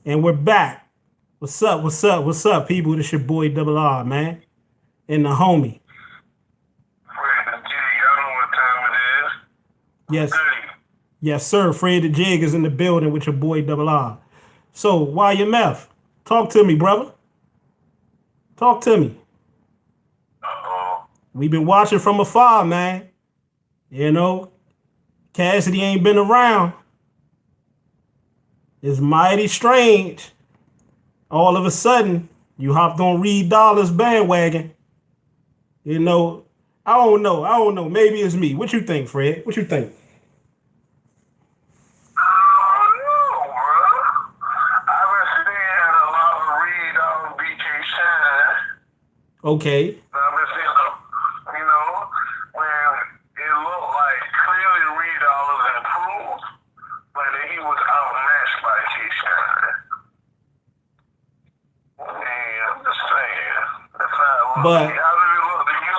And we're back. What's up? What's up? What's up, people? This your boy Double R, man. And the homie. Fred the G, y'all know what time it is. What's Yes. good? Yes, sir. Fred the Jig is in the building with your boy Double R. So, YMF, talk to me, brother. Talk to me. Uh-oh. We've been watching from afar, man. You know, Cassidy ain't been around. It's mighty strange. All of a sudden, you hopped on Reed Dollar's bandwagon. You know, I don't know. I don't know. Maybe it's me. What you think, Fred? What you think? I don't know, bro. I've been seeing a lot of Reed on BK Shine. Okay. I've been seeing, when it looked like clearly Reed was improved, but then he was outmatched by K Shine. Man, I'm just saying. That's how it looks. But How did it look to you,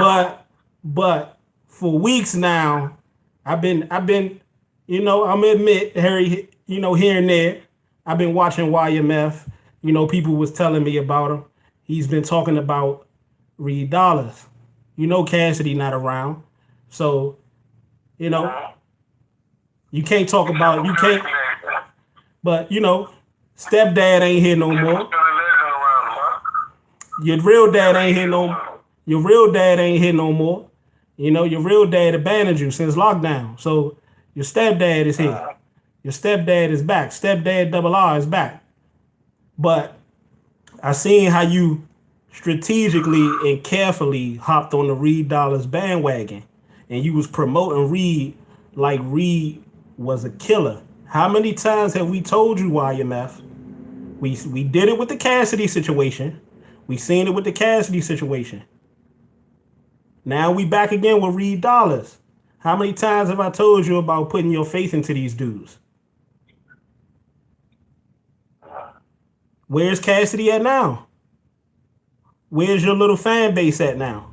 Resto? but for weeks now, I've been I'm gonna admit, Harry, here and there, I've been watching YMF. People was telling me about him. He's been talking about Reed Dollars. Cassidy not around. So, you know, you can't talk about you can't but stepdad ain't here no more. Your real dad ain't here no your real dad ain't here no more. Your real dad abandoned you since lockdown. So your stepdad is here. Your stepdad is back. Stepdad Double R is back. But I seen how you strategically and carefully hopped on the Reed Dollars bandwagon, and you was promoting Reed like Reed was a killer. How many times have we told you, YMF? We did it with the Cassidy situation. We seen it with the Cassidy situation. Now we back again with Reed Dollars. How many times have I told you about putting your faith into these dudes? Where's Cassidy at now? Where's your little fan base at now?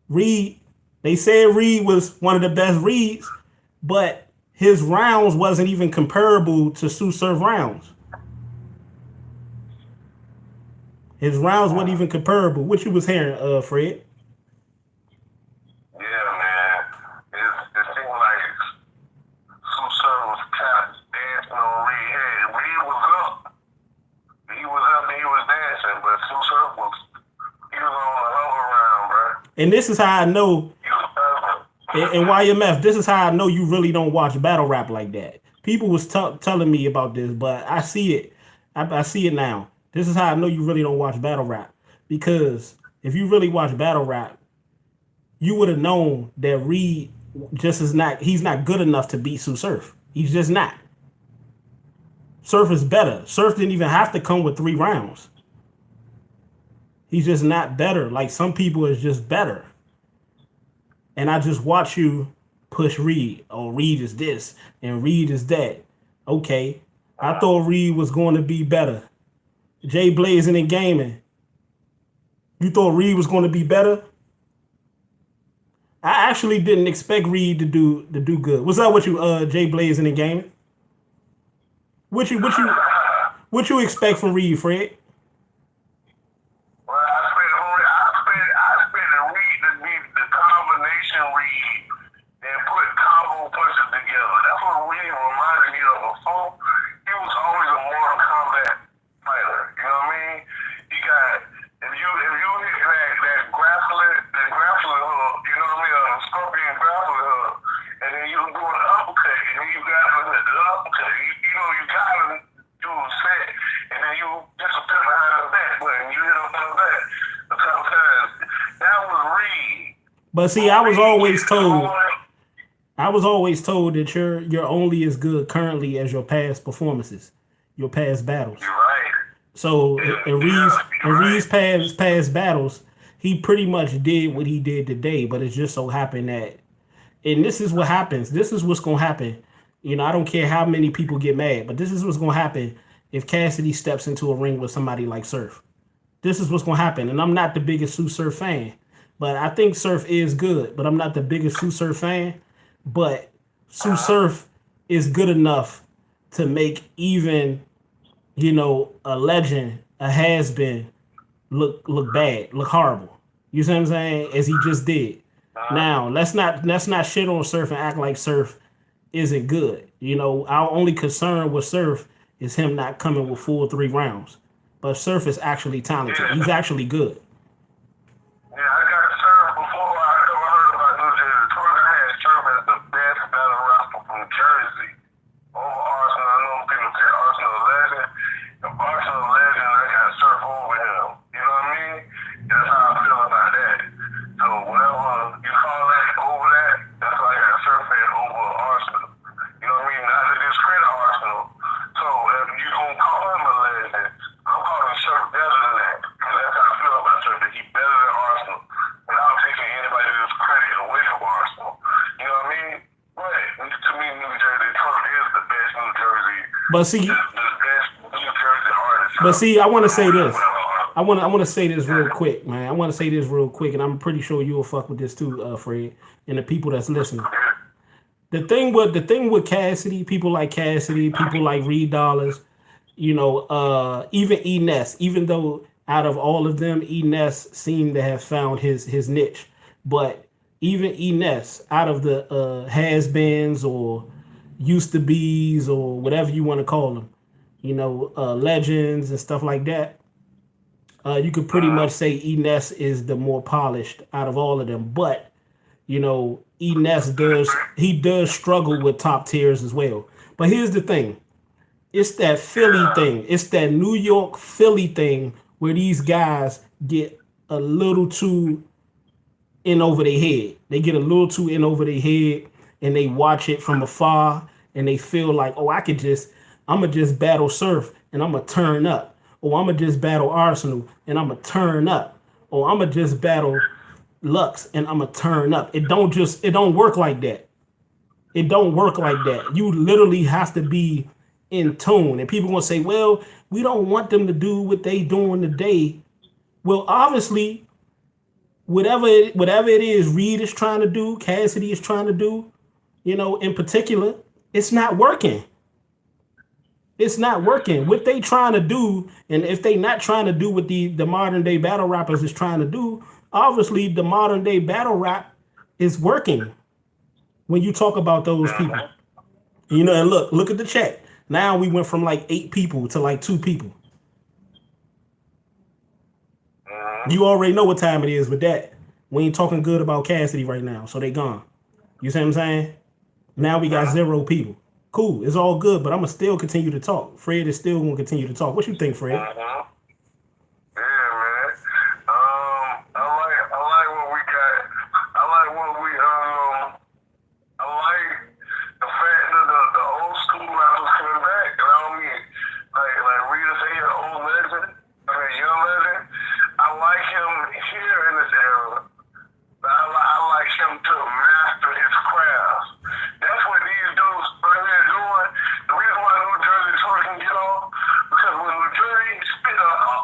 Reed, they said Reed was one of the best Reeds, but his rounds wasn't even comparable to Sue Surf rounds. His rounds weren't even comparable. What you was hearing, Fred? Yeah, man. It seemed like Susan was kind of dancing on Reed head. Reed was up. He was up and he was dancing, but Susan he was on a lower round, bro. And this is how I know, He was and YMF, this is how I know you really don't watch battle rap like that. People was telling me about this, but I see it. I see it now. This is how I know you really don't watch battle rap. Because if you really watch battle rap, you would have known that Reed just is not, he's not good enough to beat Sue Surf. He's just not. Surf is better. Surf didn't even have to come with 3 rounds. He's just not better. Like some people is just better. And I just watch you push Reed. Oh, Reed is this and Reed is that. Okay. I thought Reed was going to be better. Jay Blazing and Gaming. You thought Reed was going to be better? I actually didn't expect Reed to do good. What's up with you, Jay Blazing and Gaming? What you expect from Reed, Fred? well, I expect the Reed to be the combination Reed and put combo punches together. That's what Reed reminded me of before. He was always a Mortal Kombat fighter. You know what I mean? He got if you hit that grappling hook, you know what I mean, a scorpion grappling hook, and then you do an uppercut, and then you got the uppercut. You gotta do a set, and then you disappear behind the back, but you hit him in the back a couple times. That was Reed. But see, I was always told that you're only as good currently as your past performances, your past battles. You're right. So in Reed's You're right. past battles, he pretty much did what he did today. But it just so happened that, and this is what happens. This is what's gonna happen. I don't care how many people get mad, but this is what's gonna happen if Cassidy steps into a ring with somebody like Surf. This is what's gonna happen. And I'm not the biggest Sue Surf fan, but I think Surf is good. But I'm not the biggest Sue Surf fan. But Sue Surf is good enough to make even, a legend, a has been, look bad, look horrible. You see what I'm saying? As he just did. Now let's not shit on Surf and act like Surf isn't good. Our only concern with Surf is him not coming with full 3 rounds. But Surf is actually talented. Yeah. He's actually good. Yeah, I got served before I ever heard about New Jersey. Twitter had served as the best battle rapper from Jersey over Arsenal. I know people say Arsenal legend. If Arsenal legend, I got served over him. You know what I mean? That's how I feel about that. So whatever you call that over that, that's why I got served over Arsenal. You know what I mean? Not to discredit Arsenal. So if you gonna call him a legend, I'm calling Surf better than that. Because that's how I feel about Surf, that he better than Arsenal without taking anybody's credit away from Arsenal. You know what I mean? But to me, New Jersey, Trump is the best New Jersey. But see, the best New Jersey artist. but see, I want to say this. I want to say this real quick, man. I want to say this real quick, and I'm pretty sure you'll fuck with this too, Fred, and the people that's listening. The thing with Cassidy, people like Cassidy, people like Reed Dollars, even E Ness, even though out of all of them, E Ness seemed to have found his niche. But even E Ness, out of the has-beens or used to be's or whatever you want to call them, legends and stuff like that, you could pretty much say E Ness is the more polished out of all of them. But E Ness does struggle with top tiers as well. But here's the thing. It's that Philly thing. It's that New York Philly thing where these guys get a little too in over their head. They get a little too in over their head and they watch it from afar and they feel like, oh, I'ma just battle Surf and I'ma turn up. Or I'ma just battle Arsenal and I'ma turn up. Or I'ma just battle Lux and I'ma turn up. It don't work like that. It don't work like that. You literally have to be in tune. And people gonna say, well, we don't want them to do what they doing today. Well, obviously, whatever it is Reed is trying to do, Cassidy is trying to do, in particular, it's not working. It's not working. What they trying to do, and if they not trying to do what the modern day battle rappers is trying to do, obviously the modern day battle rap is working when you talk about those people. And look at the chat. Now we went from like 8 people to like 2 people. You already know what time it is with that. We ain't talking good about Cassidy right now, so they gone. You see what I'm saying? Now we got 0 people. Cool, it's all good, but I'm gonna still continue to talk. Fred is still gonna continue to talk. What you think, Fred? Yeah, man. I like what we got. I like what we I like the fact that the old school rappers coming back. And I don't mean like Rita say an old legend, young legend. I like him here in this era. I like him to master his craft. That's what these dudes are here doing. The reason why New Jersey tour can get on, because when New Jersey spit a top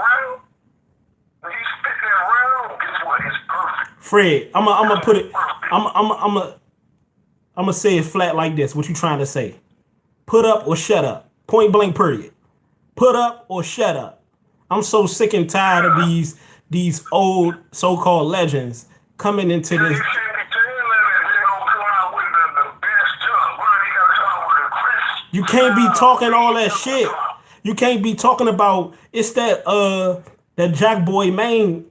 round, when he spit that round, guess what? It's perfect. Fred, I'm gonna put it. I'm gonna say it flat like this. What you trying to say? Put up or shut up. Point blank. Period. Put up or shut up. I'm so sick and tired of these old so-called legends coming into this. You can't be talking all that shit. You can't be talking about it's that Jack Boy Maine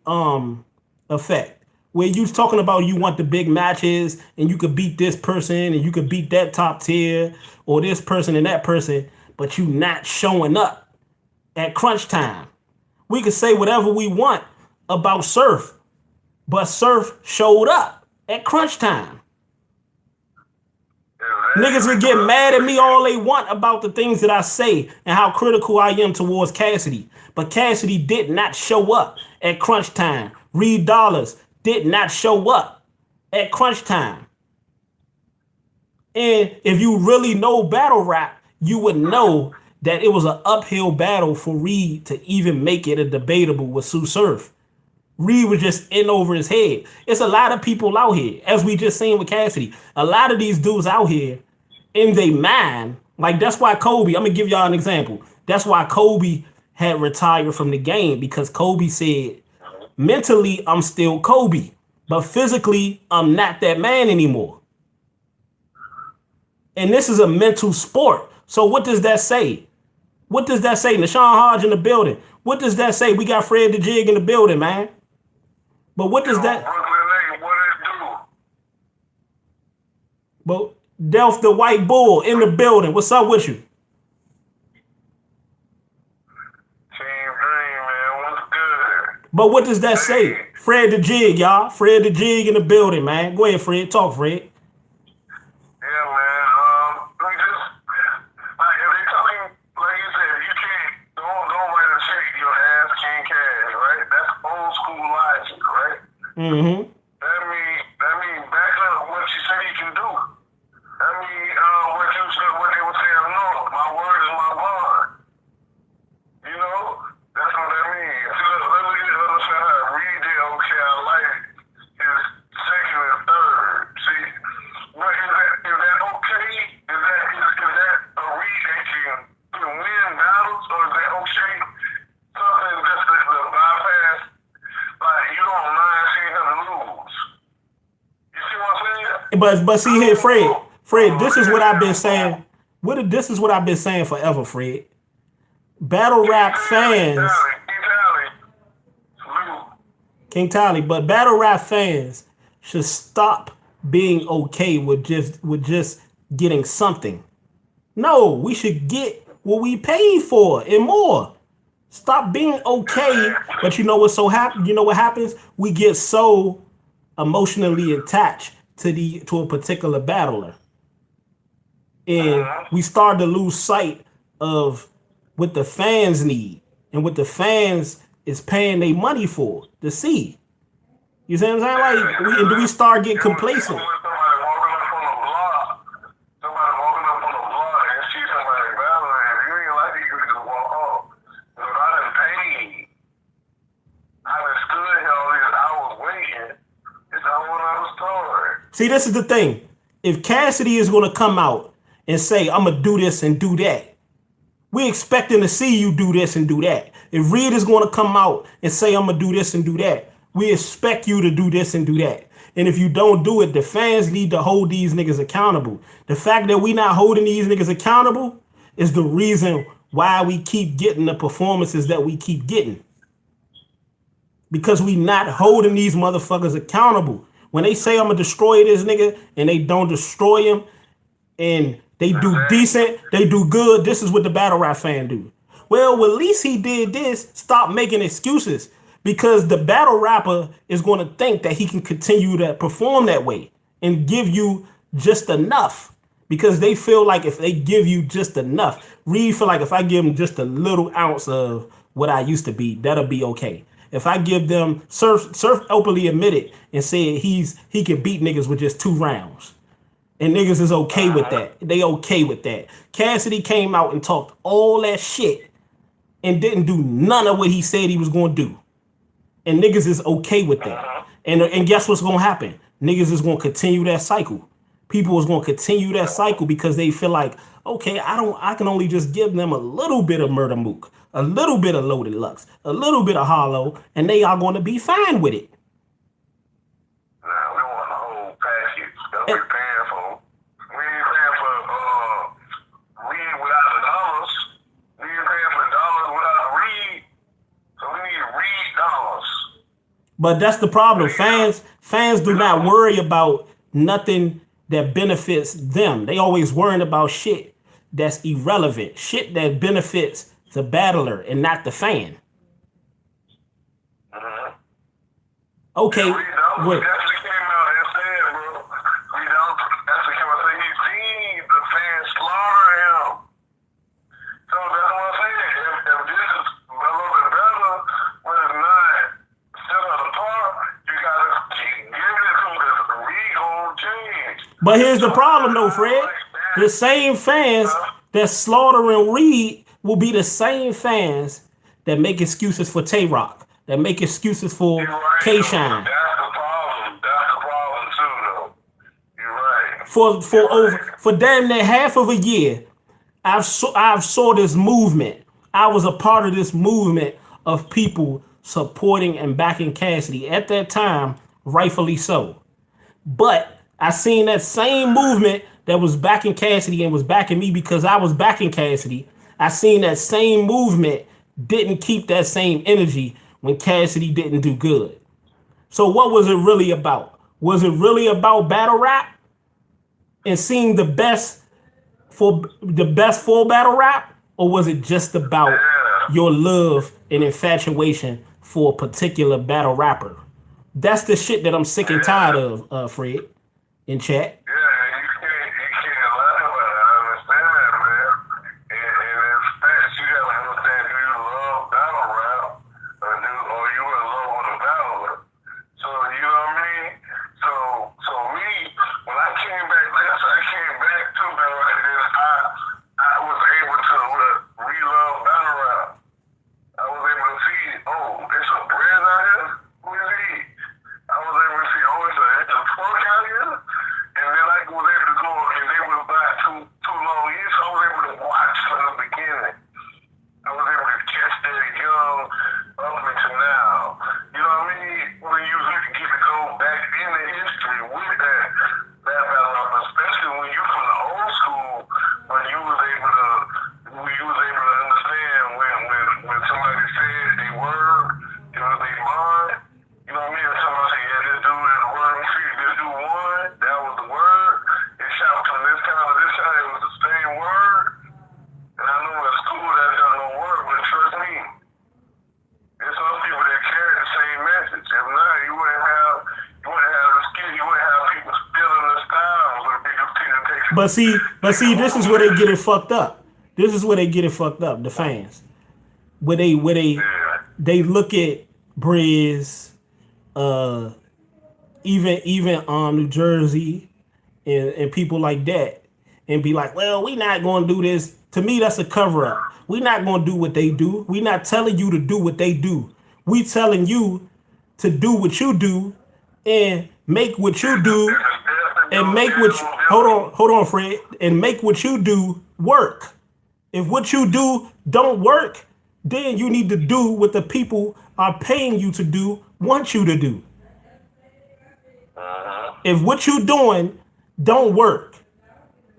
effect where you talking about you want the big matches and you could beat this person and you could beat that top tier or this person and that person, but you not showing up at crunch time. We could say whatever we want about Surf, but Surf showed up at crunch time. Niggas can get mad at me all they want about the things that I say and how critical I am towards Cassidy. But Cassidy did not show up at crunch time. Reed Dollars did not show up at crunch time. And if you really know battle rap, you would know that it was an uphill battle for Reed to even make it a debatable with Sue Surf. Reed was just in over his head. It's a lot of people out here, as we just seen with Cassidy. A lot of these dudes out here in their mind, like that's why Kobe, I'm gonna give y'all an example. That's why Kobe had retired from the game because Kobe said, mentally, I'm still Kobe, but physically, I'm not that man anymore. And this is a mental sport. So what does that say? What does that say? Nashawn Hodge in the building. What does that say? We got Fred the Jig in the building, man. But what does that? But Delph the White Bull in the building. What's up with you? Team Dream, man. What's good? But what does that say? Fred the Jig, y'all. Fred the Jig in the building, man. Go ahead, Fred. Talk, Fred. Yeah, man. We just like if they talking like you said, you can't don't write a check your ass can't cash, right? That's old school logic, right? Mm-hmm. That mean back up what you say you can do. That mean what you said, what they would say, no, my word is my bond. You know, that's what that means. So let me get understand how to read it. Okay, I like his second and third. See, but is that okay? Is that a read that can win battles, or is that okay? Something just the bypass, like you don't mind seeing him lose. You see what I'm saying? But see here, Fred, this is what I've been saying. This is what I've been saying forever, Fred. Battle rap fans, King Tally, but battle rap fans should stop being okay with just getting something. No, we should get what we paid for and more. Stop being okay. But you know what's so happen? You know what happens? We get so emotionally attached to a particular battler, and we start to lose sight of what the fans need and what the fans is paying their money for to see. You see what I'm saying? Like, we start getting complacent. See, this is the thing. If Cassidy is going to come out and say, I'm going to do this and do that, we expecting to see you do this and do that. If Reed is going to come out and say, I'm going to do this and do that, we expect you to do this and do that. And if you don't do it, the fans need to hold these niggas accountable. The fact that we not holding these niggas accountable is the reason why we keep getting the performances that we keep getting. Because we not holding these motherfuckers accountable. When they say I'm going to destroy this nigga and they don't destroy him and they do decent, they do good, this is what the battle rap fan do. Well, at least he did this. Stop making excuses, because the battle rapper is going to think that he can continue to perform that way and give you just enough, because they feel like if they give you just enough, Reed feel like if I give him just a little ounce of what I used to be, that'll be okay. If I give them Surf openly admitted and said he can beat niggas with just 2 rounds. And niggas is okay with that. They okay with that. Cassidy came out and talked all that shit and didn't do none of what he said he was going to do. And niggas is okay with that. And guess what's going to happen? Niggas is going to continue that cycle. People is going to continue that cycle because they feel like, okay, I can only just give them a little bit of Murder Mook, a little bit of Loaded Lux, a little bit of Hollow, and they are going to be fine with it. Nah, we want the whole package. That's what we're paying for. We ain't paying for Reed without the dollars. We ain't paying for dollars without Reed. So we need Reed dollars. But that's the problem. Fans do not worry about nothing that benefits them. They always worrying about shit that's irrelevant, shit that benefits the battler and not the fan. Okay. Reed Dollars actually came out and said, bro, Reed Dollars actually came out and said he seen the fans slaughter him. So that's what I'm saying. If this is a little bit better, when it's not set on the par, you gotta keep giving it to him because Reed gonna change. But here's the problem though, Fred. The same fans that slaughtering Reed will be the same fans that make excuses for Tay-Rock, that make excuses for K-Shine. That's the problem. That's the problem too, though. You're right. for damn near half of a year, I've saw this movement. I was a part of this movement of people supporting and backing Cassidy at that time, rightfully so. But I seen that same movement that was backing Cassidy and was backing me because I was backing Cassidy. I seen that same movement didn't keep that same energy when Cassidy didn't do good. So what was it really about? Was it really about battle rap and seeing the best for battle rap, or was it just about your love and infatuation for a particular battle rapper? That's the shit that I'm sick and tired of, Fred, in chat. Yeah, you can't lie about it. I understand that, man. And it's facts. You gotta understand, do you love battle rap or you in love with a battler? So you know what I mean? So me, when I came back, like I said, I came back to battle rap, then I was able to re-love battle rap. I was able to see, oh, it's a brand out here? Who is he? I was able to see, oh, it's a twerk out here? And then I was able to go, and they was back too long years, so I was able to watch from the beginning. I was able to catch that young up until now. You know what I mean? When you get to go back in the history with that battle rap, especially when you from the old school, when you was able to understand when somebody said they word, it was they mind. You know what I mean? If somebody say, yeah, this dude is the word, this dude won, that was the word. It shot from this time to this time, it was the same word. And I know at school that don't work, but trust me, there's some people that carry the same message. If not, you wouldn't have the skill, you wouldn't have people stealing the styles or people taking. But see, this is where they get it fucked up. This is where they get it fucked up, the fans. Where they look at Briz, even New Jersey and people like that and be like, well, we not gonna do this. To me, that's a cover up. We not gonna do what they do. We not telling you to do what they do. We telling you to do what you do and make what you do and make what you, hold on, Fred, and make what you do work. If what you do don't work, then you need to do what the people are paying you to do want you to do. If what you doing don't work,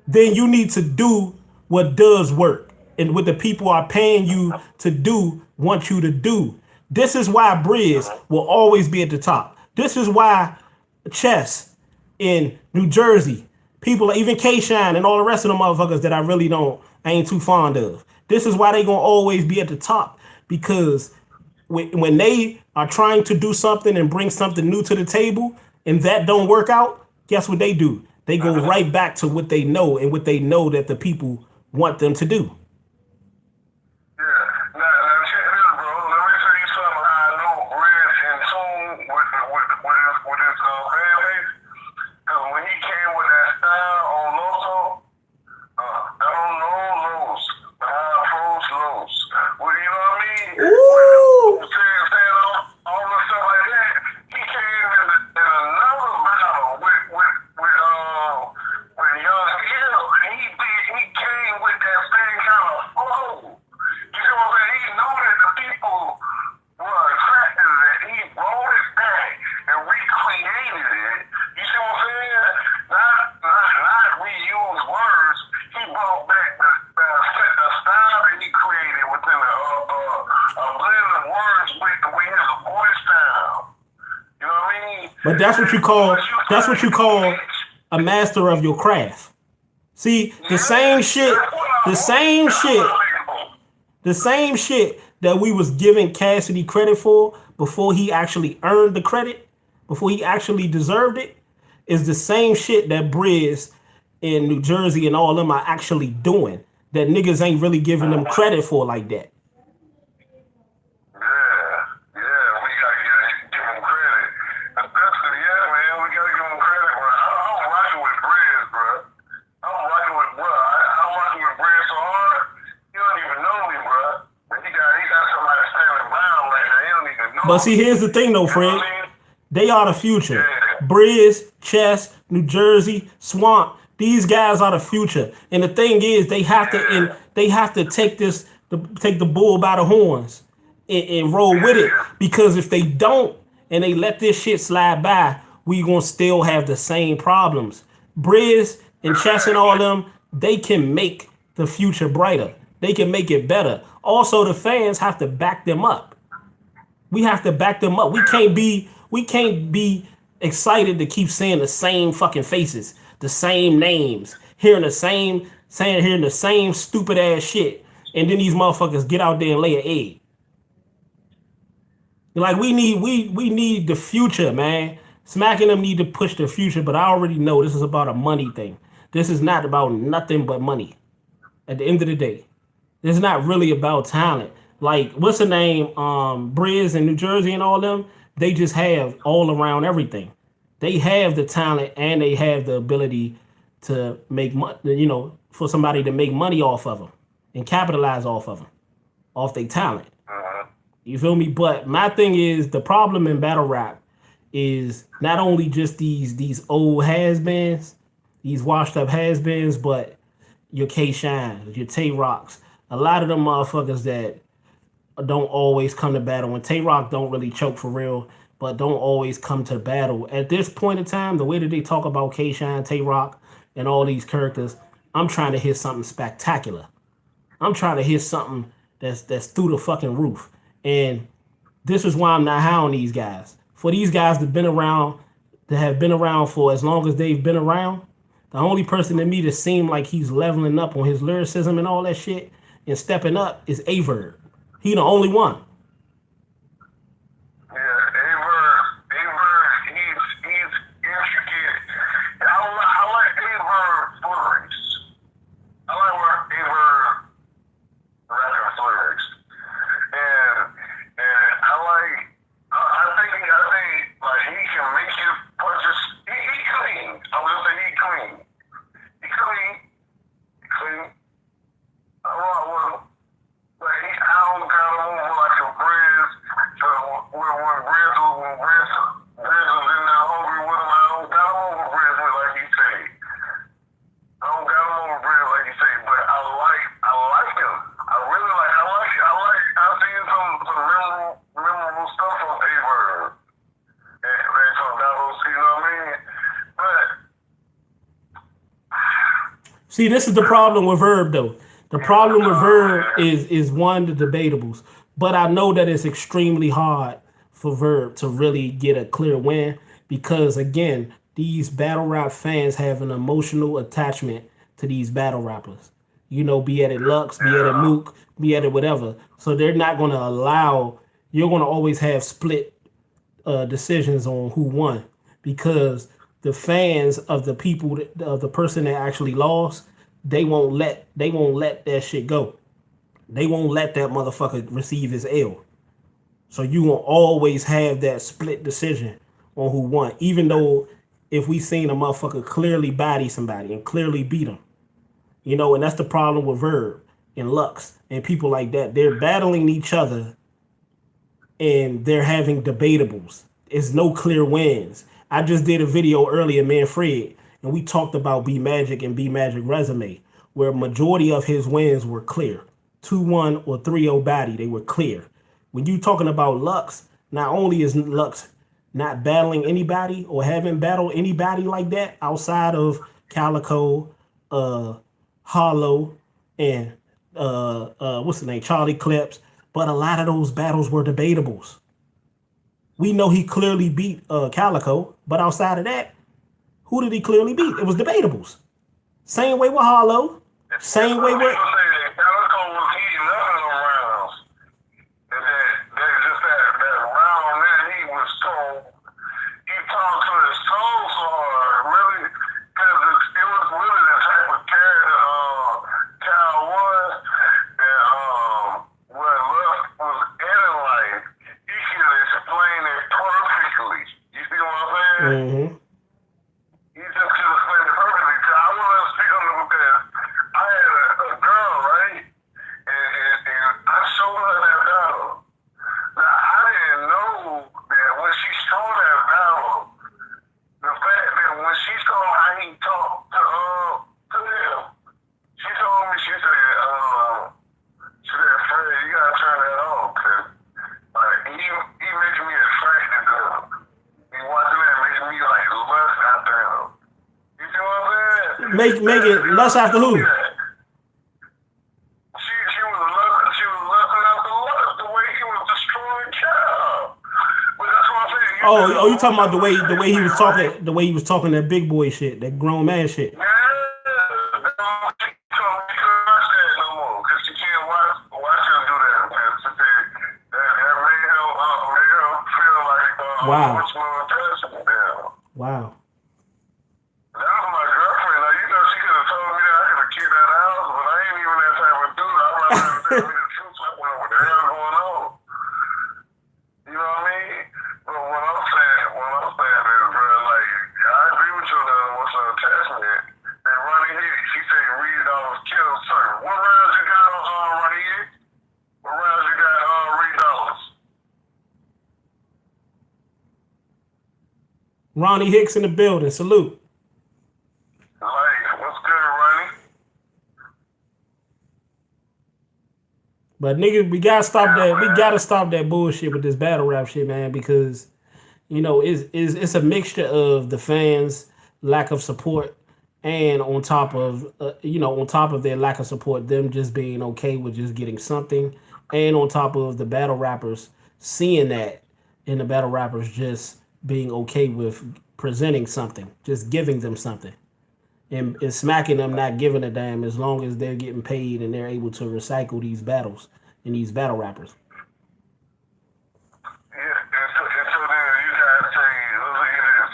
then you need to do what does work and what the people are paying you to do want you to do. This is why Briz will always be at the top. This is why Chess in New Jersey, people, even K-Shine and all the rest of them motherfuckers that I ain't too fond of. This is why they gonna always be at the top, because when they are trying to do something and bring something new to the table and that don't work out, guess what they do? They go right back to what they know and what they know that the people want them to do. Yeah. Now check this, bro. Let me tell you something. How I know Briz in tune with his fan base. Because when he came with that style on Loso, I don't know Los, but I approach Los. Well, you know what I mean? Ooh. Saying all the stuff like that. He came in another battle with Young Hill. He came with that same kind of flow. You see what I'm saying? He knew that the people were attracted to it. He brought it back and recreated it. You see what I'm saying? Not reuse words. He brought back the style that he created within a blend of words with his voice style. You know what I mean? But that's what you call a master of your craft. See, the same shit that we was giving Cassidy credit for before he actually earned the credit, before he actually deserved it, is the same shit that Briz in New Jersey and all them are actually doing that niggas ain't really giving them credit for like that. But see, here's the thing though, Fred. They are the future. Briz, Chess, New Jersey, Swamp, These guys are the future, and the thing is, they have to take the bull by the horns and roll with it. Because if they don't and they let this shit slide by, we gonna still have the same problems. Briz and Chess and all them, they can make the future brighter. They can make it better. Also, the fans have to back them up. We have to back them up. We can't be excited to keep saying the same fucking faces, the same names, hearing the same stupid ass shit, and then these motherfuckers get out there and lay an egg. Like we need the future, man. Smacking them need to push the future, but I already know this is about a money thing. This is not about nothing but money. At the end of the day, it's not really about talent. Like what's the name? Briz in New Jersey and all them. They just have all around everything. They have the talent and they have the ability to make money. You know, for somebody to make money off of them and capitalize off of them, off their talent. You feel me? But my thing is the problem in battle rap is not only just these old has-beens, these washed up has-beens, but your K Shines, your Tay Rocks, a lot of them motherfuckers that don't always come to battle. And Tay Rock don't really choke for real, but don't always come to battle. At this point in time, the way that they talk about K Shine, Tay Rock, and all these characters, I'm trying to hit something spectacular. I'm trying to hit something that's through the fucking roof. And this is why I'm not high on these guys. For these guys that have been around for as long as they've been around, the only person to me that seemed like he's leveling up on his lyricism and all that shit and stepping up is Averb. He the only one. Yeah, Averb, he's intricate. I like Averb's lyrics. I like where Averb rapping lyrics, and I think like he can make his punches. He clean. I was gonna say he clean. He clean. I rock with him. But I don't got him over like a Briz. So when Briz was in there hungry with him, I don't got him over Briz like he say. I don't got him over Briz like he say. But I like him. I really like. I've seen some memorable stuff on Averb and some battles. You know what I mean? But See, this is the problem with Verb though. The problem with Verb is one, the debatables. But I know that it's extremely hard for Verb to really get a clear win because again, these battle rap fans have an emotional attachment to these battle rappers. You know, be it Lux, be it Mook, be it whatever. So they're not gonna allow you're gonna always have split decisions on who won because the fans of the people of the person that actually lost, they won't let that shit go. They won't let that motherfucker receive his L. So you will always have that split decision on who won, even though if we seen a motherfucker clearly body somebody and clearly beat him, you know, and that's the problem with Verb and Lux and people like that. They're battling each other and they're having debatables. It's no clear wins. I just did a video earlier, man, Fred, and we talked about B Magic and B Magic resume, where majority of his wins were clear. 2-1 or 3-0 body, they were clear. When you talking about Lux, not only is Lux not battling anybody or haven't battled anybody like that outside of Calico, Hollow, and what's the name, Charlie Clips, but a lot of those battles were debatables. We know he clearly beat Calico, but outside of that, who did he clearly beat? It was debatables. Same way with Hollow. Same way with. Calico was heating up in them rounds. And that round there, he was so. He talked to his soul so hard, really, because it was really the type of character Cal was. And when Lux was in life, he could explain it perfectly. You see what I'm saying? Mm-hmm. He just could explain it perfectly. I want to speak on it because I had a girl Make it lust after who? She was lusting after lust the way he was destroying child. But that's what I'm saying. Oh, you talking about the way he was talking that big boy shit, that grown man shit. Yeah, she told me couldn't watch that no more because she can't watch him do that. Man. She said that made him feel like Wow. emotional attachment now. Wow. That was my girlfriend. Now, she could have told me that I could have kicked that house, but I ain't even that type of dude. I'd rather have tell me the truth. Like, what the hell going on? You know what I mean? But what I'm saying is, bro, like, I agree with you on the emotional attachment. And Ronnie Hicks, he said Reed Dollars killed Sir. What rounds you got on Ronnie Hicks? What rounds you got on Reed Dollars? Ronnie Hicks in the building. Salute. Like, what's good, Ronnie? But nigga, we gotta stop that. We gotta stop that bullshit with this battle rap shit, man, because it's a mixture of the fans' lack of support, and on top of their lack of support, them just being okay with just getting something, and on top of the battle rappers seeing that, and the battle rappers just being okay with presenting something, just giving them something, and smacking them not giving a damn as long as they're getting paid and they're able to recycle these battles and these battle rappers. Yeah, and so then you gotta say, look at this.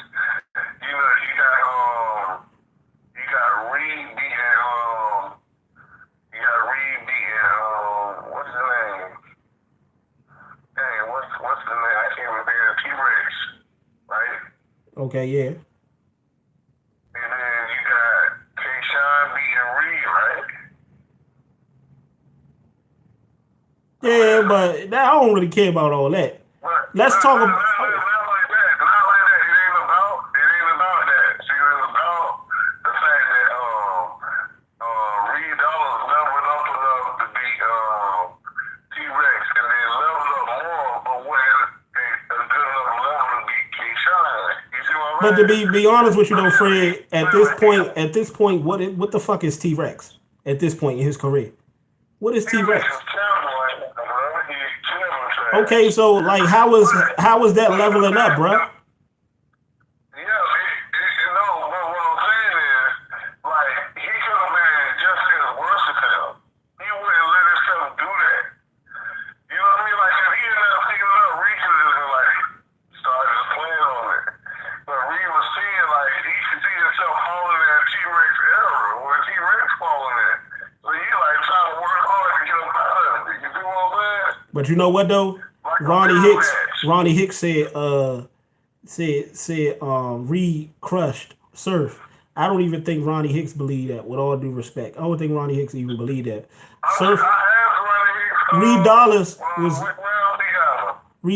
You got Reed beating, what's the name? Hey, what's the name? I can't remember. T-Rex, right? Okay, yeah. And then you got K.O.T.D beating Reed, right? Yeah, but I don't really care about all that. Let's talk about. Not like that. Not like that. It ain't about that. See, it's about the fact that Reed Dollars leveled up enough to beat T-Rex, and then leveled up more, but wasn't a good enough level to beat K.O.T.D. You see what I'm But saying? to be honest with you though, Fred, at this point, what the fuck is T-Rex at this point in his career? What is T-Rex? Okay, so like how is that leveling up, bro? Yeah, no, but what I'm saying is, like, he could have been just as versatile. He wouldn't let himself do that. You know what I mean? Like, if he ended up picking it up, Reed could have just, like, started just playing on it. But Reed was seeing, like, he could see himself falling in T-Rex era, where T-Rex falling in. So he, like, trying to work hard to get him out of it. You see what I'm saying? But you know what though? Like Ronnie Hicks said Reed crushed Surf. I don't even think Ronnie Hicks believed that, with all due respect. I don't think Ronnie Hicks even believed that. Surf Reed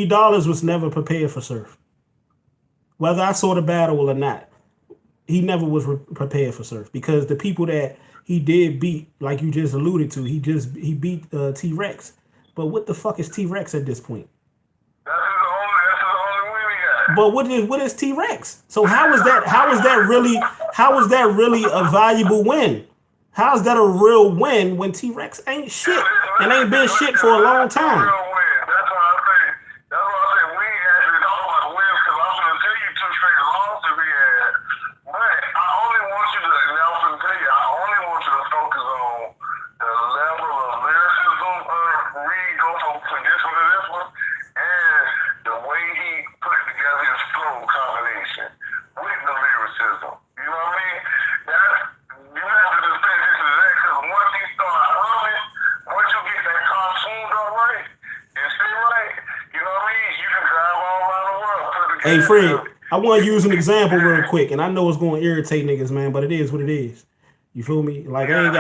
Dollars was never prepared for Surf. Whether I saw the battle or not, he never was prepared for Surf, because the people that he did beat, like you just alluded to, he beat T-Rex. But what the fuck is T-Rex at this point? That's his only win he got. But what is T-Rex? So how is that really a valuable win? How is that a real win when T-Rex ain't shit and ain't been shit for a long time? That's why I say we ain't actually talking about wins, because I'm gonna tell you 2 straight losses we had. But I only want you to, and I was gonna tell you, I only want you to focus on the level of lyricism of Reed go from this one to this one, and the way he put together his flow combination with the lyricism. You know what I mean? You have to just pay attention to that, because once he start humming, once you get that cartoon done right and sing right, you know what I mean? You can drive all around the world. Hey Fred, I want to use an example real quick, and I know it's going to irritate niggas, man, but it is what it is. You feel me? Like I ain't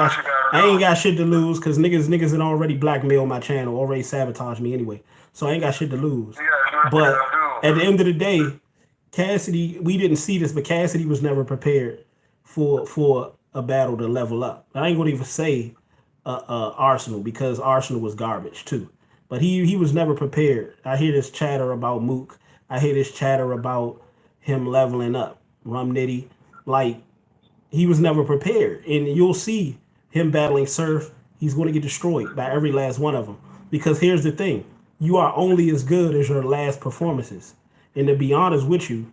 got shit to lose, because niggas had already blackmailed my channel, already sabotaged me anyway. So I ain't got shit to lose. But at the end of the day, Cassidy, we didn't see this, but Cassidy was never prepared for a battle to level up. I ain't gonna even say Arsenal, because Arsenal was garbage too. But he was never prepared. I hear this chatter about Mook. I hear this chatter about him leveling up. Rum Nitty. Like, He was never prepared, and you'll see him battling Surf. He's going to get destroyed by every last one of them. Because here's the thing: you are only as good as your last performances. And to be honest with you,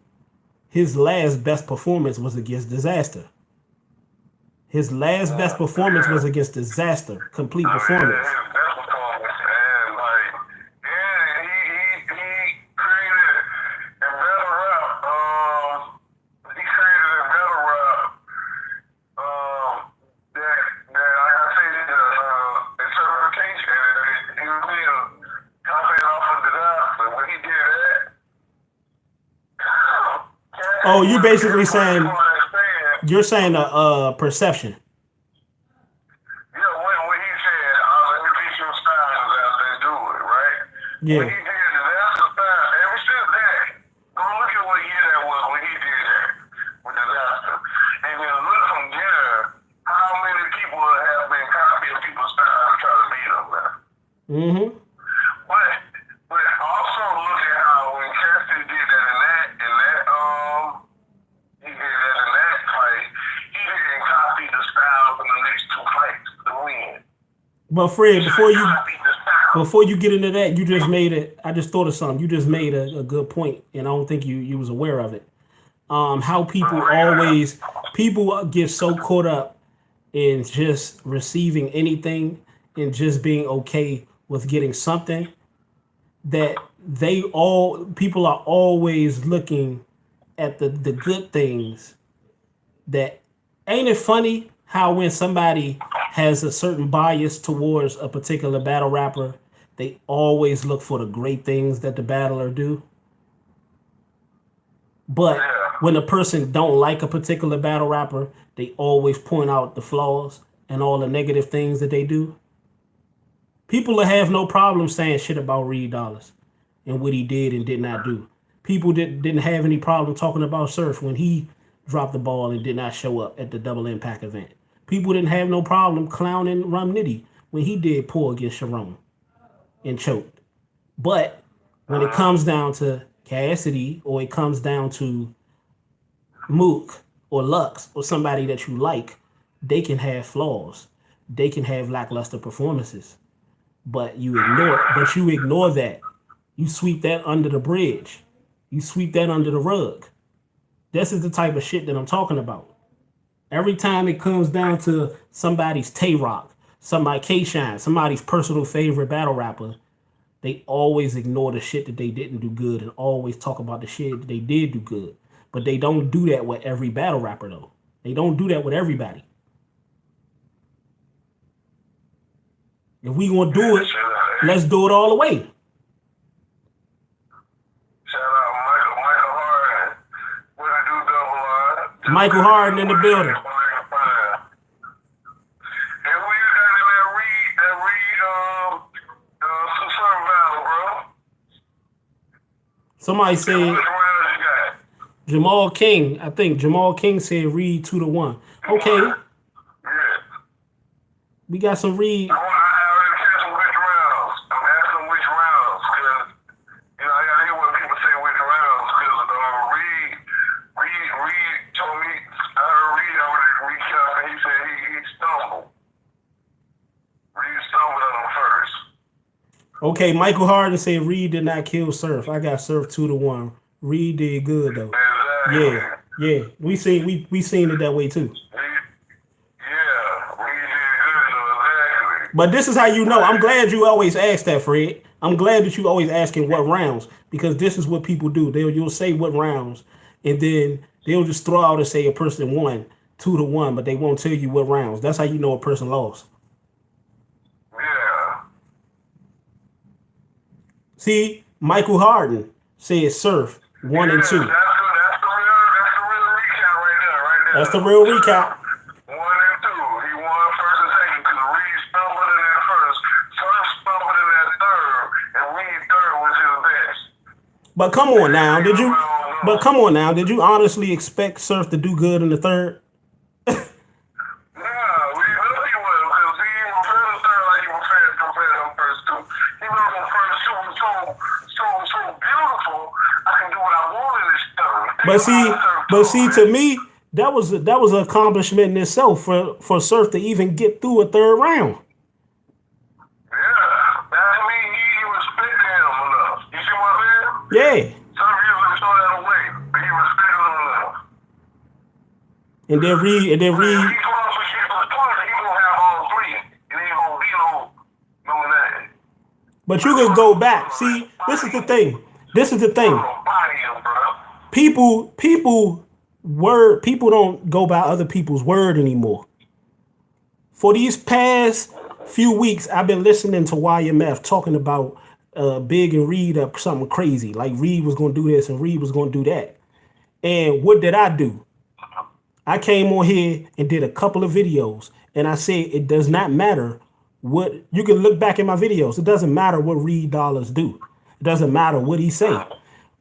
his last best performance was against Disaster. His last best performance was against Disaster. Complete performance. his best performance, and like, and he created a battle rap. He created a battle rap. That like I say, interpretation. He was being copied off of Disaster. When he did that, Oh, you basically everybody saying started saying. you're saying a perception. Yeah, when he said, let me teach you styles after they do it, right? When Yeah. he did Disaster style, ever since that, go look at what year that was when he did that with Disaster. And then look from there, how many people have been copying people's style to try to beat them now. Mm-hmm. But also look at how when Cassidy did that he did that in that fight, he didn't copy the styles in the next two fights to win. But Fred, Copied the style. before you get into that, you just made it. I just thought of something. You just made a good point, and I don't think you was aware of it. How people get so caught up in just receiving anything and just being okay with getting something that people are always looking at the good things. That ain't it funny how when somebody has a certain bias towards a particular battle rapper, they always look for the great things that the battler do. But Yeah. when a person don't like a particular battle rapper, they always point out the flaws and all the negative things that they do. People will have no problem saying shit about Reed Dollars and what he did and did not do. People didn't have any problem talking about Surf when he dropped the ball and did not show up at the Double Impact event. People didn't have no problem clowning Rum Nitty when he did pull against Sharon and choked. But when it comes down to Cassidy or it comes down to Mook or Lux or somebody that you like, they can have flaws. They can have lackluster performances. But you ignore that. You sweep that under the bridge. You sweep that under the rug. This is the type of shit that I'm talking about. Every time it comes down to somebody's Tay Rock, somebody K Shine, somebody's personal favorite battle rapper, they always ignore the shit that they didn't do good and always talk about the shit that they did do good. But they don't do that with every battle rapper though. They don't do that with everybody. If we gonna do it, let's do it all the way. Shout out Michael Harden. What I do double R. Michael Harden in the building. And who you got in that Reed battle, bro? Somebody Which said rounds you got? Jamal King. I think Jamal King said Reed 2-1. Okay, Yeah. we got some Reed. I already catch them which rounds. I'm asking which rounds, because, I gotta hear what people say which rounds, because Reed told me, I heard Reed already recap, and he said he stumbled. Reed stumbled on him first. Okay, Michael Harden said Reed did not kill Surf. I got Surf 2-1. Reed did good though. Exactly. Yeah. We seen it that way too. Reed did good though, exactly. But this is how you know. I'm glad you always ask that, Fred. I'm glad that you always asking what rounds, because this is what people do. You'll say what rounds, and then they'll just throw out and say a person won 2-1, but they won't tell you what rounds. That's how you know a person lost. Yeah. See, Michael Harden said Surf 1 and 2. That's the real recount right there. That's the real recount. 1 and 2. He won first and second because Reed stumbled in that first. Surf stumbled in that third, and Reed third was his best. But come on now, did you honestly expect Surf to do good in the third? We know he was, because he even prepared the third like he prepared them first two. He was the first two was so beautiful. I can do what I want in this third. But see, to me, that was an accomplishment in itself for Surf to even get through a third round. Yeah, that mean he respected him enough. You see what I'm saying? Yeah. Some people would throw that away, but he respected him enough. And then Reed, If he close for shit for the tournament, he gonna have all three. And he gonna be no that. but you could go back. See, this is the thing. This is the thing. Body him, bro. People don't go by other people's word anymore. For these past few weeks, I've been listening to YMF talking about Big and Reed up something crazy. Like Reed was gonna do this and Reed was gonna do that. And what did I do? I came on here and did a couple of videos, and I said it does not matter what you can look back in my videos. It doesn't matter what Reed Dollars do. It doesn't matter what he say.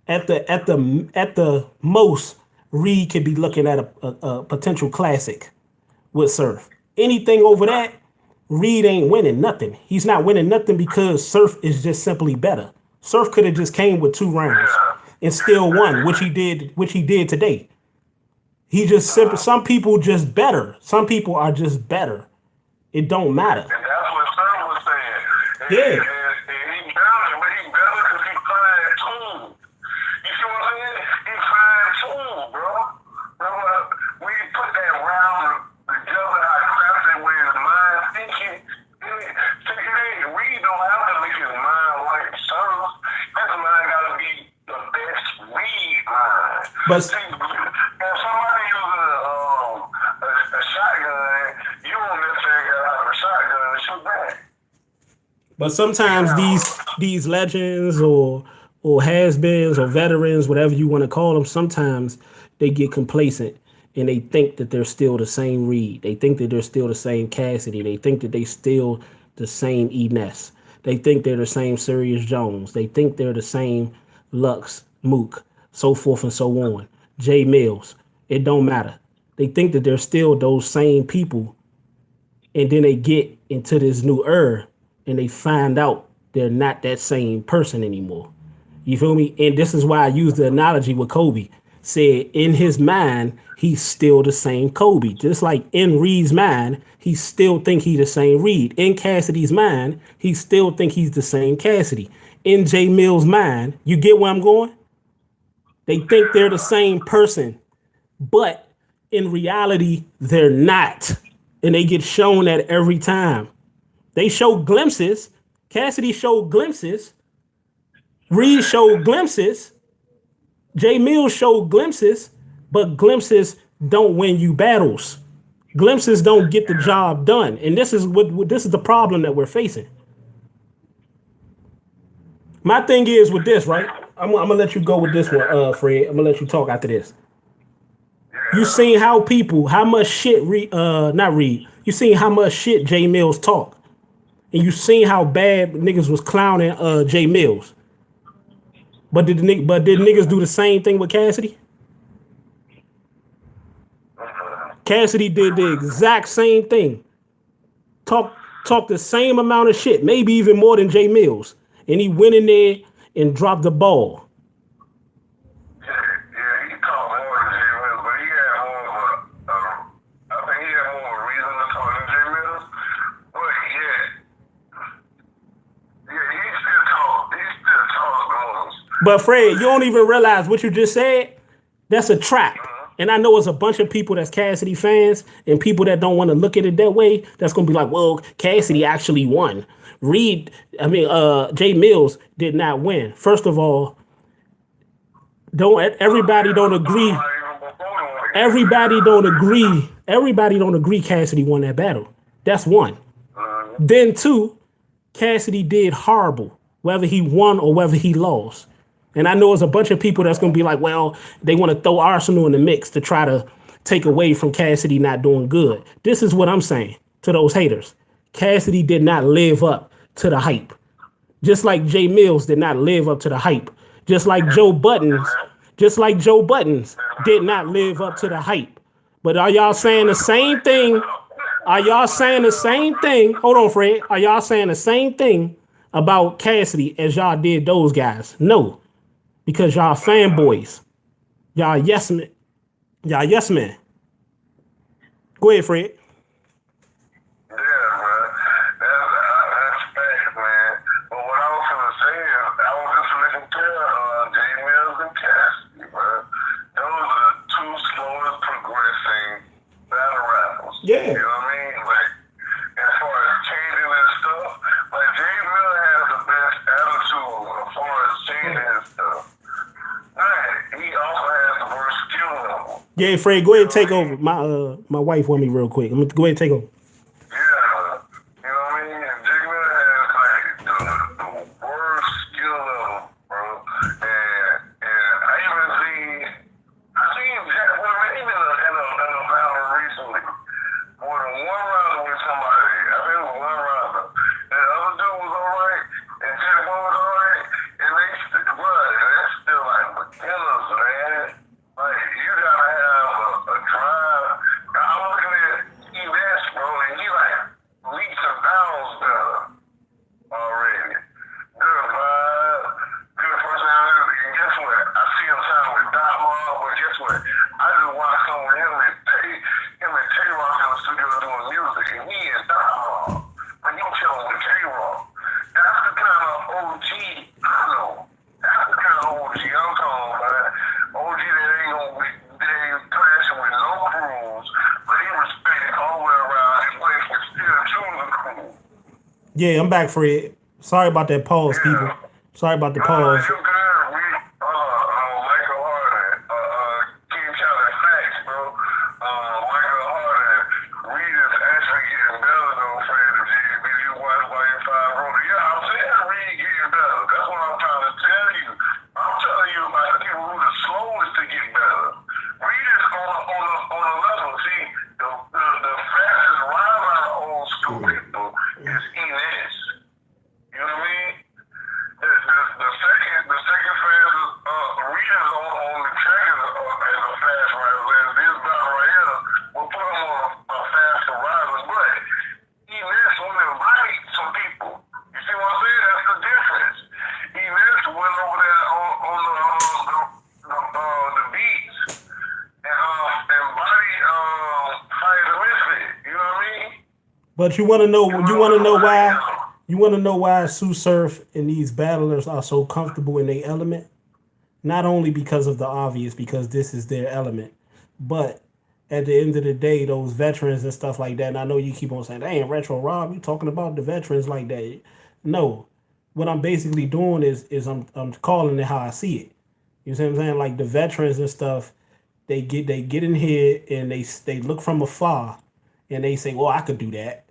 At the most, Reed could be looking at a potential classic with Surf. Anything over that, Reed ain't winning nothing. He's not winning nothing because Surf is just simply better. Surf could have just came with 2 rounds and still won, which he did today. He just simple. Some people just better. Some people are just better. It don't matter. And that's what Sam was saying. Yeah. And he better, but he better because he fine-tuned. You see what I'm saying? He fine-tuned, bro. We put that round together, how crafted with his mind thinking. Reed don't have to make his mind like Surf. His mind got to be the best Reed mind. But see, if somebody using a shotgun, you don't necessarily got to have a shotgun to shoot back. But sometimes these legends or has-beens or veterans, whatever you want to call them, sometimes they get complacent and they think that they're still the same Reed. They think that they're still the same Cassidy. They think that they still the same E. Ness. They think they're the same Sirius Jones. They think they're the same Lux, Mook, so forth and so on. Jay Mills. It don't matter. They think that they're still those same people, and then they get into this new era and they find out they're not that same person anymore. You feel me? And this is why I use the analogy with Kobe. Said in his mind, he's still the same Kobe. Just like in Reed's mind, he still think he's the same Reed. In Cassidy's mind, he still think he's the same Cassidy. In Jay Mills' mind, you get where I'm going? They think they're the same person, but in reality, they're not. And they get shown that every time. They show glimpses. Cassidy showed glimpses. Reed showed glimpses. Jay Mills showed glimpses, but glimpses don't win you battles. Glimpses don't get the job done. And this is the problem that we're facing. My thing is with this, right? I'm gonna let you go with this one, Fred. I'm gonna let you talk after this. You seen how much shit you seen how much shit Jay Mills talk. And you seen how bad niggas was clowning Jay Mills. But did niggas do the same thing with Cassidy? Cassidy did the exact same thing. Talk the same amount of shit, maybe even more than Jay Mills. And he went in there and dropped the ball. Yeah, he talked more than Jay Mills, but he had more of I think he had more reason to talk than Jay Mills. But he still talks. But Fred, you don't even realize what you just said. That's a trap. And I know it's a bunch of people that's Cassidy fans and people that don't want to look at it that way. That's going to be like, well, Cassidy actually won. Jay Mills did not win. First of all, everybody don't agree. Everybody don't agree Cassidy won that battle. That's one. Then two, Cassidy did horrible, whether he won or whether he lost. And I know there's a bunch of people that's going to be like, well, they want to throw Arsenal in the mix to try to take away from Cassidy not doing good. This is what I'm saying to those haters. Cassidy did not live up to the hype. Just like Jay Mills did not live up to the hype. Just like Joe Buttons did not live up to the hype. But are y'all saying the same thing? Are y'all saying the same thing? Hold on, Fred. Are y'all saying the same thing about Cassidy as y'all did those guys? No. Because y'all fanboys. Y'all yes men. Go ahead, Fred. Yeah, man. That's facts, man. But what I was gonna say is, I was just listening to J Mills and Cassidy, man. Those are the two slowest progressing battle rappers. Yeah. You know what I mean? Like, as far as changing and stuff, like J Mill has the best attitude as far as changing and stuff. Right. He also has the worst skill level. Yeah, Fred, go ahead and take over. My wife want me real quick. I'm gonna go ahead and take over. Yeah, you know what I mean? And Jigga has like the worst skill level, bro. And I even I seen Jack, well, even in a battle recently, more than one rounder with somebody. I think it was one rounder. And the other dude was alright, and Jack Boy was alright, and that's still like beginners, man. Like, you gotta have a drive. I'm looking at E-Vest, bro, and he like leaps and bounds better already. Good vibe, good personality. And guess what? I see him sign with Dot Mob, but guess what? I just watched some with him and Tay-Rock in the studio doing music, and he is Dot Mob. But you chilling with Tay-Rock. That's the kind of OG I know. That's the kind of OG I'm talking about. OG that ain't gonna be, they ain't clashing with no crews, but he respected all the way around his wife and still choosing crew. Yeah, I'm back, Fred. Sorry about that pause, people. Sorry about the pause. You good? We, Michael Harden, King Charlie Facts, bro. Michael Harden, Reed is actually getting better though, Fred. Did you watch Volume 5 Roller? Yeah, I'm saying Reed getting better. That's what I'm trying to tell you. I'm telling you about the people who the slowest to get better. Reed is on a level. See, the fastest ride out of old school people is Inez. You know what I mean? The second fastest Reed is on the track as a fast rider. This battle right here will put him on a faster rider, but Inez went and bodied some people. You see what I'm saying? That's the difference. Inez went over there on the beats and body Fire the Misfit. You know what I mean? But you want to know why Sue Surf and these battlers are so comfortable in their element? Not only because of the obvious, because this is their element, but at the end of the day, those veterans and stuff like that. And I know you keep on saying, "Dang, Retro Rob, you talking about the veterans like that?" No, what I'm basically doing is I'm calling it how I see it. You see what I'm saying? Like the veterans and stuff, they get in here and they look from afar and they say, "Well, I could do that,"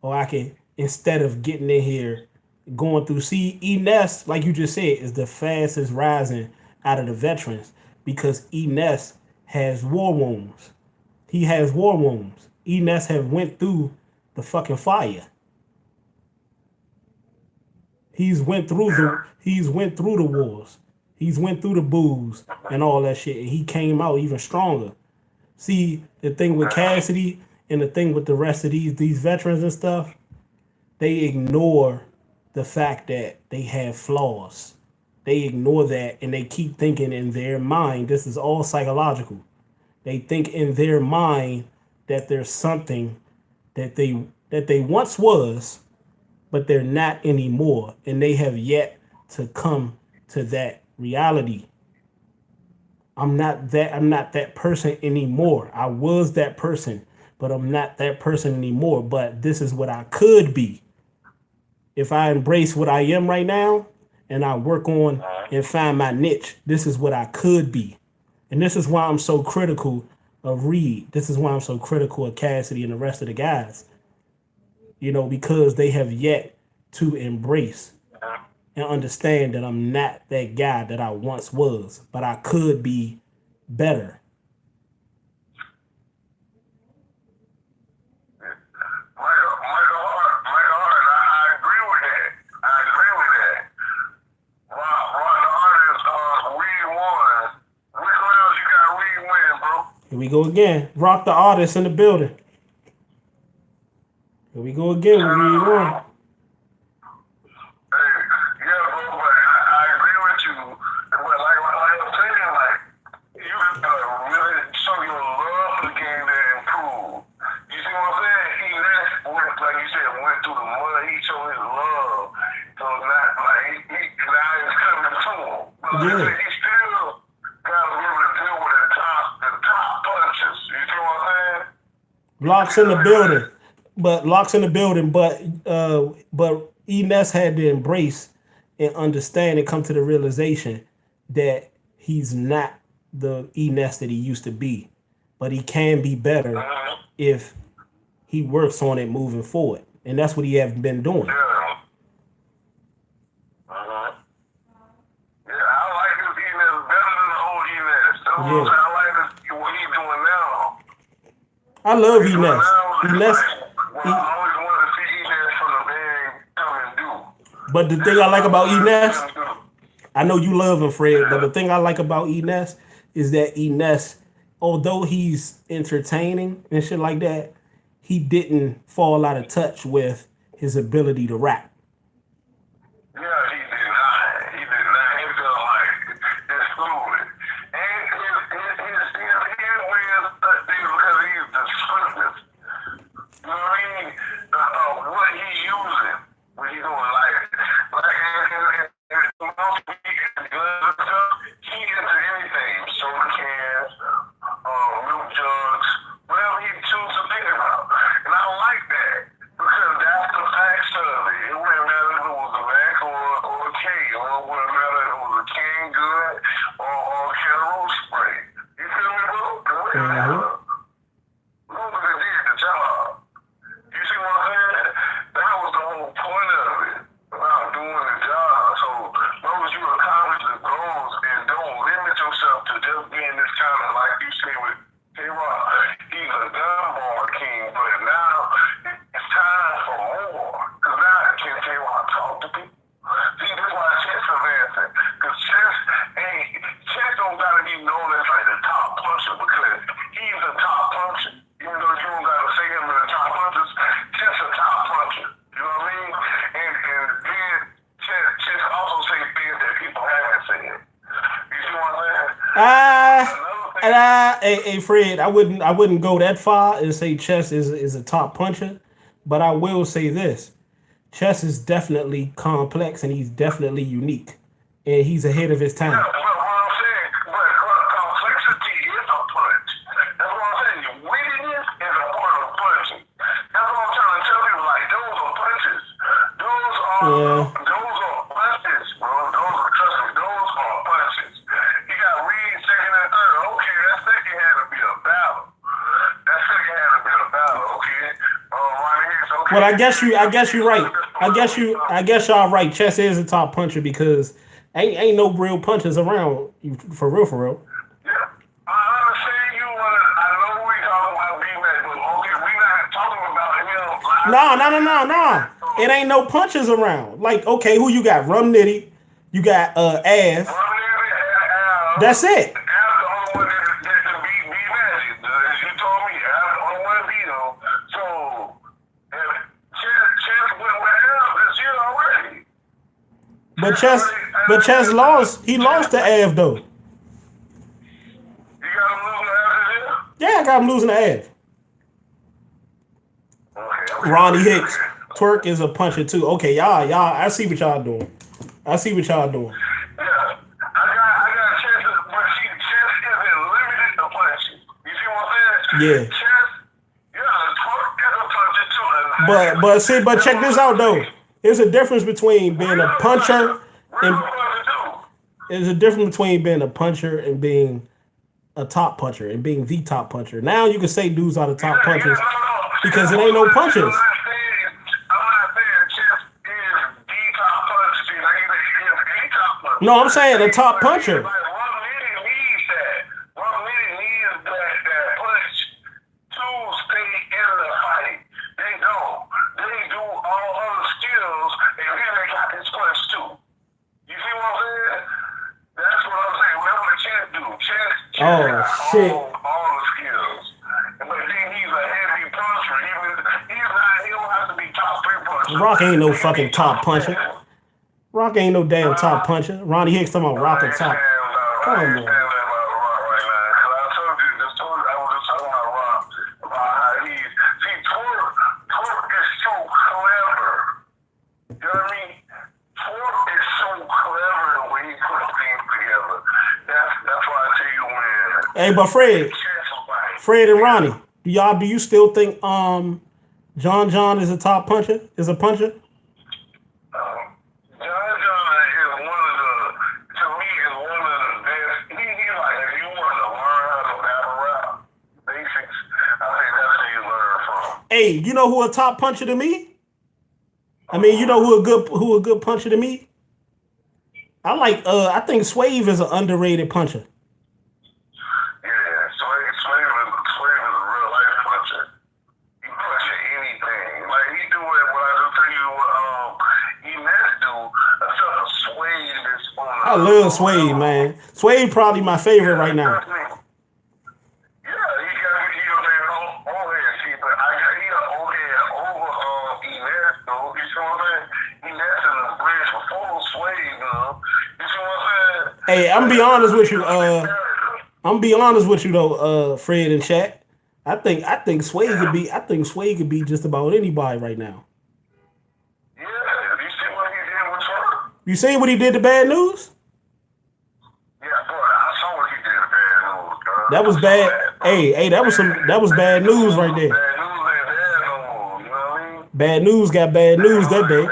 or I can, instead of getting in here, going through. See, Ness, like you just said, is the fastest rising out of the veterans because Ness has war wounds. He has war wounds. Ness have went through the fucking fire. He's went through the wars. He's went through the booze and all that shit, and he came out even stronger. See, the thing with Cassidy and the thing with the rest of these veterans and stuff, they ignore the fact that they have flaws. They ignore that and they keep thinking in their mind, this is all psychological. They think in their mind that there's something that they once was, but they're not anymore, and they have yet to come to that reality. I'm not that person anymore. I was that person, but I'm not that person anymore. But this is what I could be. If I embrace what I am right now and I work on and find my niche, this is what I could be. And this is why I'm so critical of Reed. This is why I'm so critical of Cassidy and the rest of the guys. You know, because they have yet to embrace and understand that I'm not that guy that I once was, but I could be better. Michael Hart, I agree with that. Rock the artist, Reed won. Which rounds you got Reed winning, bro? Here we go again. Rock the artist in the building. Here we go again with Reed 1. You gotta really show your love for the game to improve. Locks in the building, but locks in the building. But Enes had to embrace and understand and come to the realization that he's not the Enes that he used to be, but he can be better if he works on it moving forward, and that's what he has been doing. Yeah. Yeah, I like this Enes better than the old Enes. That's what I'm Yeah, saying. I like this, what he's doing now. I love He's doing Enes. now is Enes, like what I he, always wanted to see Enes from the man come and do. but the This thing is I what like I about wanted to see Enes, him do. I know you love him, Fred, but Yeah. the thing I like about Enes is that Enes, although he's entertaining and shit like that, he didn't fall out of touch with his ability to rap. Yeah, he did not. He did not. He felt like it's fluid. And his way is because he's descriptive. You know what I mean? What he using when he doing and most he is good stuff. He into anything. Soda cans, milk jugs, whatever he chooses to think about. And I like that because that's the facts of it. It wouldn't matter if it was a Mac or a K, or it wouldn't matter if it was a King Good or Carol Spray. You feel me, bro? It wouldn't Mm-hmm. matter. Long as it did the job. You see what I'm saying? That was the whole point of it, about doing the job. So long as you accomplish the goals and don't limit yourself to just being this kind of, like you say with K.O.T D, he's a gun bar king, but now it's time for more. Because now can K.O.T talk to people? See, this is why chess advancing. Because chess don't gotta be known as like the top puncher because he's a top puncher. Even though you don't gotta say him in the top punchers, chess a top puncher. You know what I mean? And then chess also say things that people haven't said. You see what I'm saying? Another thing, Hey, Fred, I wouldn't go that far and say Chess is a top puncher, but I will say this: Chess is definitely complex and he's definitely unique, and he's ahead of his yeah, time. but what I'm saying, but complexity is a punch. That's what I'm saying. Wittiness is a part of punching. That's what I'm trying to tell you. Like, those are punches. Those Yeah, punches, bro. Trust me, those are punches. You got Reed second and third. Okay, that second had to be a battle. Okay. Ronnie Hicks, okay. well, I guess you're right. I guess y'all right. Chess is a top puncher because ain't no real punches around for real, for real. Yeah, I understand you want to. I know we talking about B-Mac, but okay, we not talking about him No, no, no, live. no, no. It ain't no punches around. Like, okay, who you got? Rum Nitty. You got Av. That's it. Al the only one that beat B-Magic. As you told me, Al the only one that beat him. So, Chess went with Al this year already. But Chess lost. He lost to Av though. You got him losing Al this year? Yeah, I got him losing to Av. Okay. Ronnie Hicks. Twerk is a puncher too. Okay, y'all. I see what y'all doing. I see what y'all doing. Yeah, I got Chess, but Chess isn't limited to punching. You see what I'm saying? Yeah. Chess, Twerk is a puncher too. But check this out though. There's a difference between being a puncher and there's a difference between being a puncher and being a top puncher and being the top puncher. Now you can say dudes are the top punchers because it ain't no punches. I'm not saying Chess is the top puncher. See, like he's a top puncher. No, I'm saying a top puncher. Like Rum Nitty needs that. Rum Nitty needs that punch to stay in the fight. They don't. They do all other skills, and then they got this punch too. You see what I'm saying? That's what I'm saying. Whatever the Chess do, Chess Oh, got shit. all the skills. But then he's a heavy puncher. He don't have to be top 3 puncher. Rock ain't no fucking top puncher. Rock ain't no damn top puncher. Ronnie Hicks talking about Rock and top. Come on. I was just talking about Rock, about how Twerk is so clever. You know what I mean? Twerk is so clever the way he puts things together. That's why I tell you when. Hey, but Fred and Ronnie, Do you still think John is a top puncher? Is a puncher? John is one of the, to me, is one of the best. He like, if you want to learn how to battle rap, basics, I think that's where you learn from. Hey, you know who a top puncher to me? I mean, you know who a good puncher to me? I think Swave is an underrated puncher. Yeah, Swave is a real life puncher. He punch at anything. Like he do it. What I just tell you, what Enes do. Except for Swave is on. I love Swave, man. Swave probably my favorite right now. Yeah, he got on there, see, but he got over Enes though. You see what I'm saying? Enes is the bridge before Swave, you see what I'm saying? Hey, I'm gonna be honest with you. I'm gonna be honest with you though, Fred and Shaq. I think Sway could be just about anybody right now. Yeah, you see what he did with her? You see what he did to Bad News? Yeah, boy, I saw what he did to Bad News, girl. That was bad. Hey, that was bad news right there. Bad News ain't bad no more, you know what I mean? Bad News got bad news that day.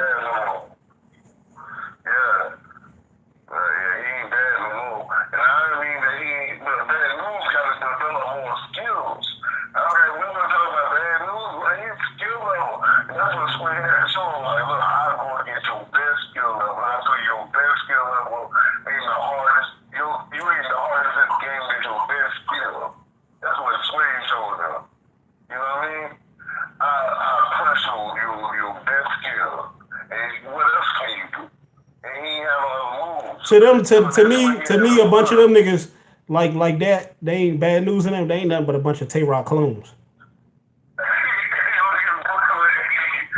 He ain't bad no more. And I don't mean that he ain't, but Bad News got to develop more skills. Okay, we were talking about Bad News, but he's skill level. And that's what Sway had to show him. Like, look, I'm going to get your best skill level. I tell you, your best skill level ain't the hardest. You ain't the hardest in the game, but your best skill. That's what Sway showed him. You know what I mean? I press your best skill. And what else can you do? And he ain't have other moves. To me, a bunch of them niggas like that, they ain't Bad News in them. They ain't nothing but a bunch of Tay-Rock clones.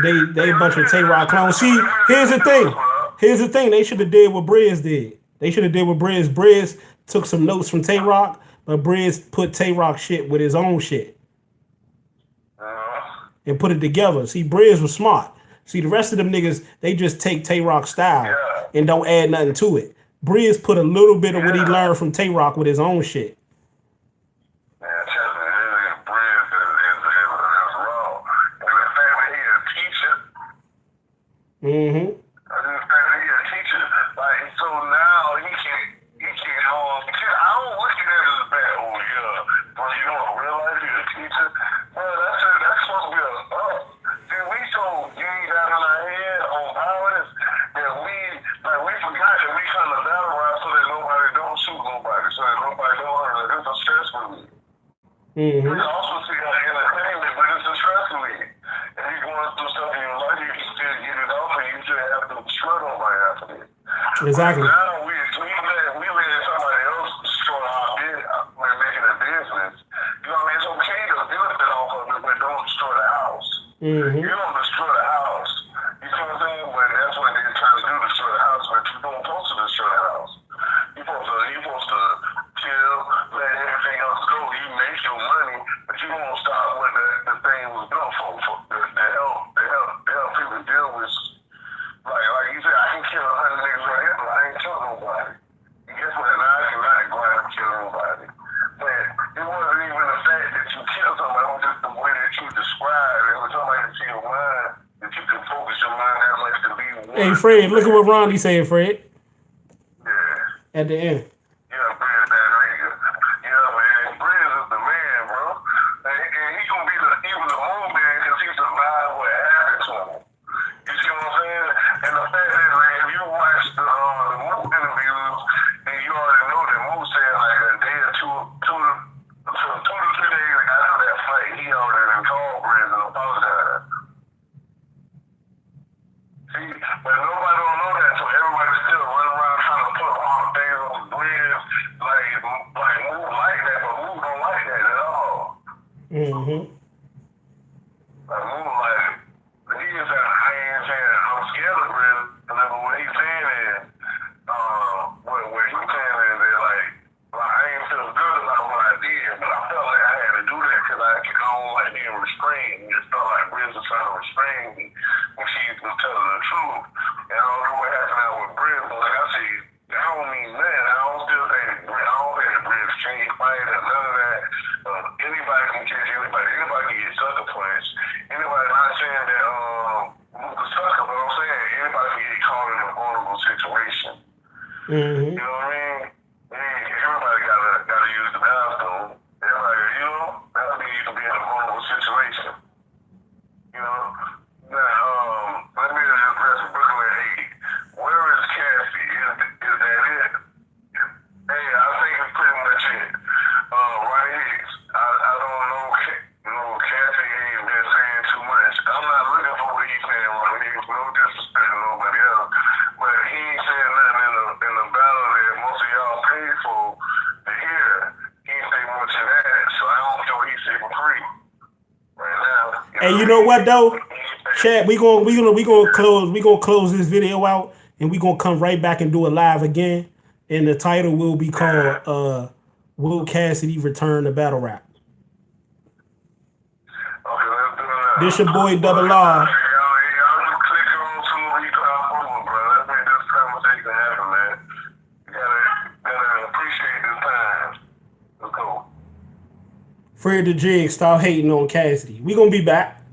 They a bunch of Tay-Rock clones. See, here's the thing. They should have did what Briz did. They should have did what Briz. Briz took some notes from Tay-Rock, but Briz put Tay-Rock shit with his own shit and put it together. See, Briz was smart. See, the rest of them niggas, they just take Tay-Rock style and don't add nothing to it. Briz put a little bit of what he learned from Tay-Rock with his own shit. Man, Briz is raw. And the fact that he a teacher. Mm-hmm. I just think that he a teacher. Like, so now he can I don't look at it as bad. Oh, yeah. But you know, in real life, he's a teacher. Well, that's supposed to be a up. See, we so gave out in our head on violence that we forgot that we come to battle rap so that nobody don't shoot nobody, so that nobody don't hurt us. It's a stress relief. Mm-hmm. We also see our entertainment, but it's a stress relief. If you're going through stuff in your life, you can still get it off and you just have to struggle nobody after it. Exactly. But now we let somebody else destroy our bid when making a business. You know what I mean? It's okay to benefit off of it, but don't destroy the house. Mm-hmm. You don't destroy the house. You see what I'm saying? But that's what they're trying to do, destroy the house. But you don't supposed to destroy the house. You're supposed to chill, let everything else go. You make your money, but you won't stop what the thing was built for to help people deal with. Like you said, I can kill 100 niggas right here, but I ain't kill nobody. And guess what? Now I cannot go out and kill nobody. But it wasn't even the fact that you killed somebody, it was just the way that you described it. It was somebody to your mind, that you can focus your mind that much to be one. Hey, Fred, look at what Ronnie said, Fred. Yeah. At the end. Yeah, Briz, that nigga. Yeah, man. Briz is the man, bro. And he gonna be even the old man because he survived what happened to him. You see what I'm saying? And the fact is, like, if you watch the Moose interviews, and you already know that Moose said like a day or two to 3 days after that fight, he already called Briz and apologized. See, but nobody don't know that, so everybody's still running around trying to put all things on Briz, like Moose like that, but Moose don't like that at all. Mm-hmm. Like Moose like it. He is I ain't saying I'm scared of Briz, but what he's saying is, what he's saying is that like I ain't feel good about what I did, but I felt like I had to do that because I don't like being restrained. It just felt like Briz was trying to restrain me when she was telling the truth. And I don't know what happened out with Briz, but like I said, I don't mean that. I don't think that Briz changed fight or none of that. Anybody can catch anybody. Anybody Mm-hmm. You know what I mean? Everybody gotta use the bathroom. Everybody, that means you can be in a vulnerable situation. You know? Now, let me address Brooklyn 8. Where is Cassidy? Is that it? Hey, I think it's pretty much it. Right here. I don't know. Cassidy ain't been saying too much. I'm not looking for what he's saying right here. No disrespect to nobody else. But he ain't saying nothing in the battle that most of y'all paid for to hear. He ain't say much of that. So I don't know what he said for free right now. Hey, you know what though? Chat, we gonna close this video out, and we gonna come right back and do it live again. And the title will be called "Will Cassidy Return to Battle Rap?" Okay, let's do it. This your boy Double R. Y'all just click on to we talk over, bro. Let's make this conversation happen, man. You gotta appreciate this time. Let's go. Fred the Jig, stop hating on Cassidy. We gonna be back.